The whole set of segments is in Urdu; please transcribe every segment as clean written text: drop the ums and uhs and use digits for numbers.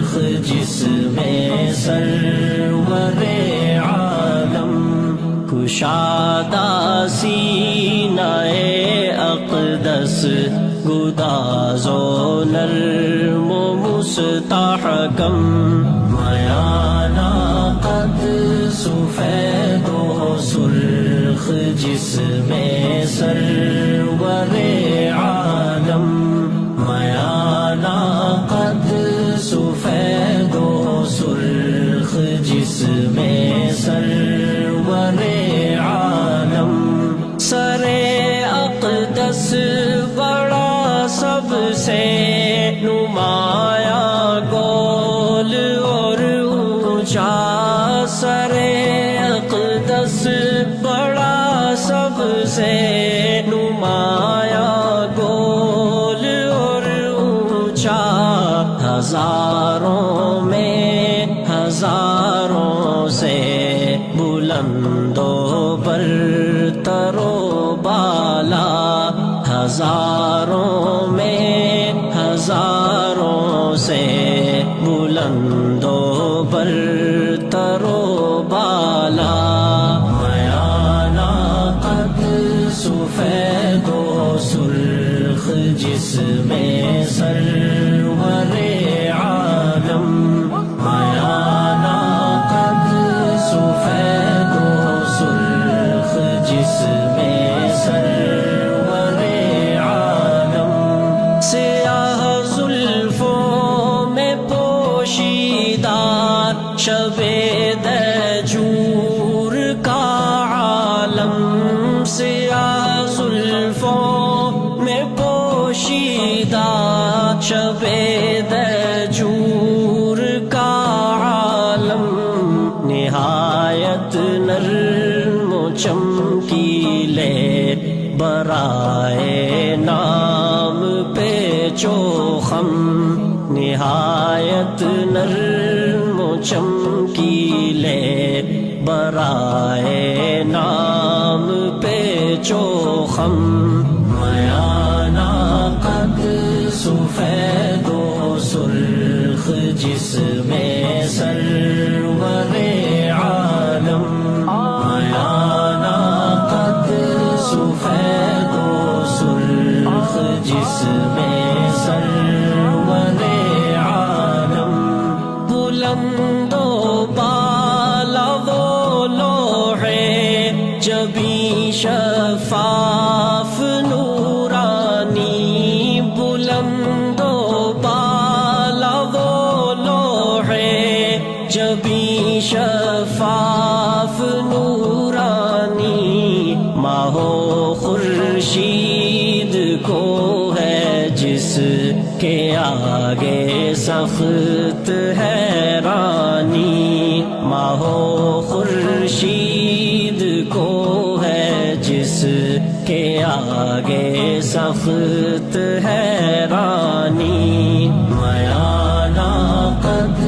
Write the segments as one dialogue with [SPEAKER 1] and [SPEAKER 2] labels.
[SPEAKER 1] سرخ جس میں سرور عالم کشادہ سینہ اقدس گداز و نرم و مستحکم میانہ قد سفید و سرخ جس میں سرور عالم میانہ قد سفید و سرخ جس میں سرور عالم سر اقدس بڑا سب سے نمایاں گول اور اونچا سر اقدس بڑا سب سے نمایاں گول اور اونچا ہزاروں میں ہزاروں سے بلند و برتر و بالا ہزاروں میں ہزاروں سے بلند و برتر و بالا میانہ قد سفید و سرخ جس میں سرور عالم میانہ قد سفید و سرخ جس میں سرور عالم سیاہ زلفوں میں پوشیدہ شب دجور کا عالم سیاہ زلفوں میں پوشیدہ شب دجور کا عالم نہایت نرم و چمکیلے برائے نام پیچ و خم نہایت نرم و چمکیلے برائے نام پیچ و خم میانہ قد سفید و سرخ جس میں سرور عالم میانہ قد سفید و سرخ جس میں سرور عالم بلند و بالا وہ لوح جبیں شفاف نورانی بلند و بالا وہ لوح جبیں شفاف نورانی ماہ و خورشید کو ہے جس کے آگے سخت حیرانی ماہ و خورشید کو ہے جس کے آگے سخت حیرانی میانہ قد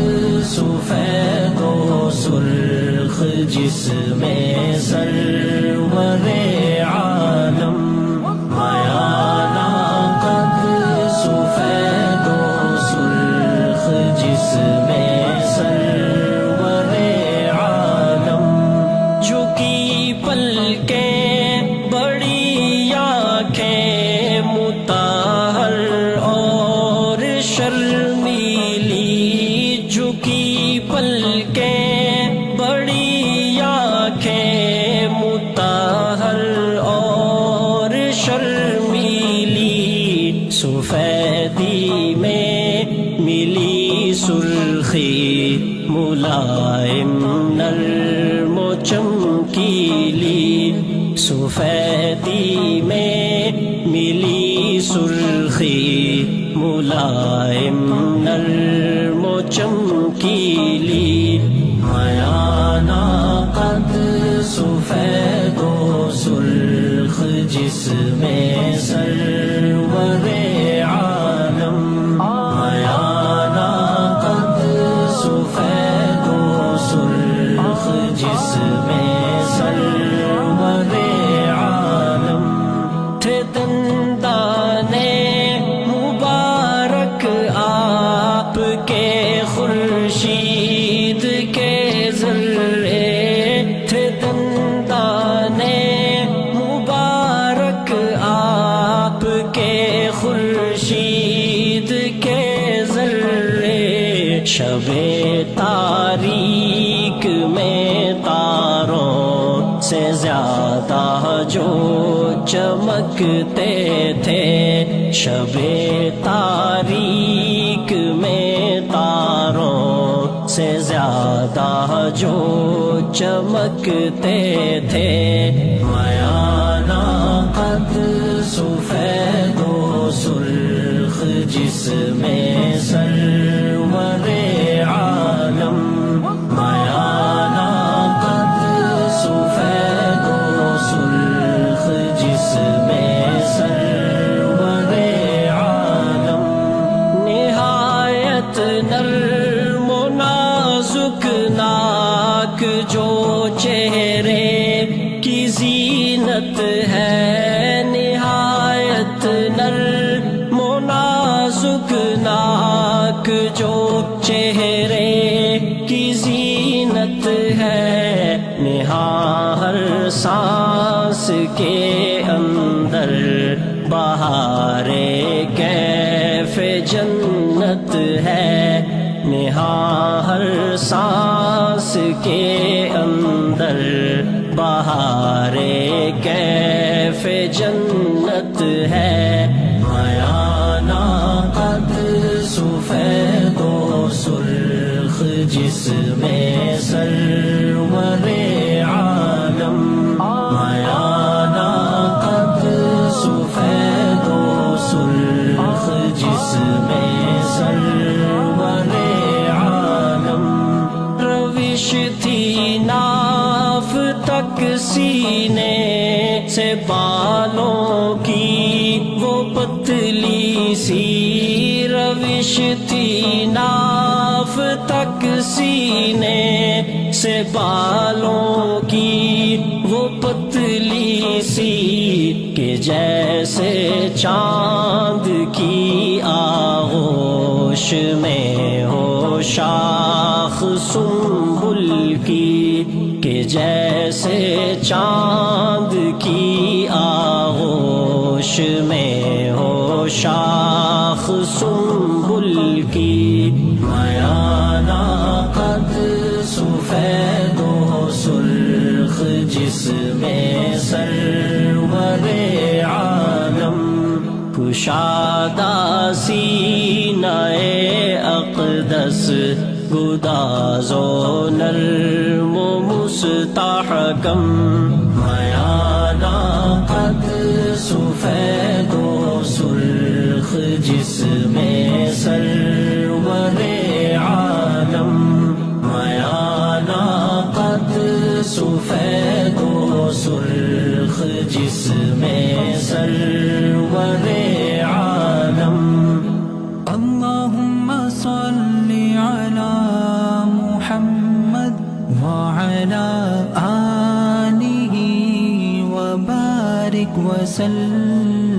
[SPEAKER 1] سفید و سرخ جس میں سرور عالم میانہ قد سفید و سرخ جس میں سرور عالم جھکی پلکیں بڑی آنکھیں مطہر اور شرمیلی جھکی پلکیں بڑی آنکھیں مطہر اور شرمیلی سفیدی میں ملی سرخی ملائم نرم و چمکیلی سفیدی میں ملی سرخی ملائم نرم و چمکیلی میانہ قد سفید و سرخ جس میں سرور عالم میانہ قد سفید و سرخ جس میں سرور عالم تھے دندانے مبارک آپ کے خر خورشید کے ذرے، شب تاریک میں تاروں سے زیادہ جو چمکتے تھے، شب تاریک میں تاروں سے زیادہ جو چمکتے تھے، میانہ قد سفید و سرخ جس میں سرور عالم، میانہ قد سفید و سرخ جس میں سرور عالم، نہایت نرم و نازک ناک جو چہرے کی زینت ہے، نہایت نرم و نازک ناک جو چہرے کی زینت ہے، نہاں ہر سانس کے اندر بہار کیف جنت ہے، نہاں ہر سانس کے اندر بہار کیف جنت ہے، میانہ قد سفید و سرخ جس میں سرور عالم، میانہ قد سفید و سرخ جس میں سرور عالم، روش تھی ناف تک سینے سے بالوں کی وہ پتلی سی، روش تھی ناف تک سینے سے بالوں کی وہ پتلی سی، کہ جیسے چاند کی آغوش میں ہو شاخ سنبل کی، کہ جیسے چاند کی آغوش میں ہو شاخ سنبل کی، میانہ قد سفید و سرخ جس میں سرور عالم، کشادہ سینہ اقدس گداز و نرم و مستحکم، میانہ قد سفید و سرخ جس میں سرور عالم، میانہ قد سفید و سرخ جس میں سرور عالم،
[SPEAKER 2] اللہم صل علی محمد وعلی آلہ وبارک وسلم۔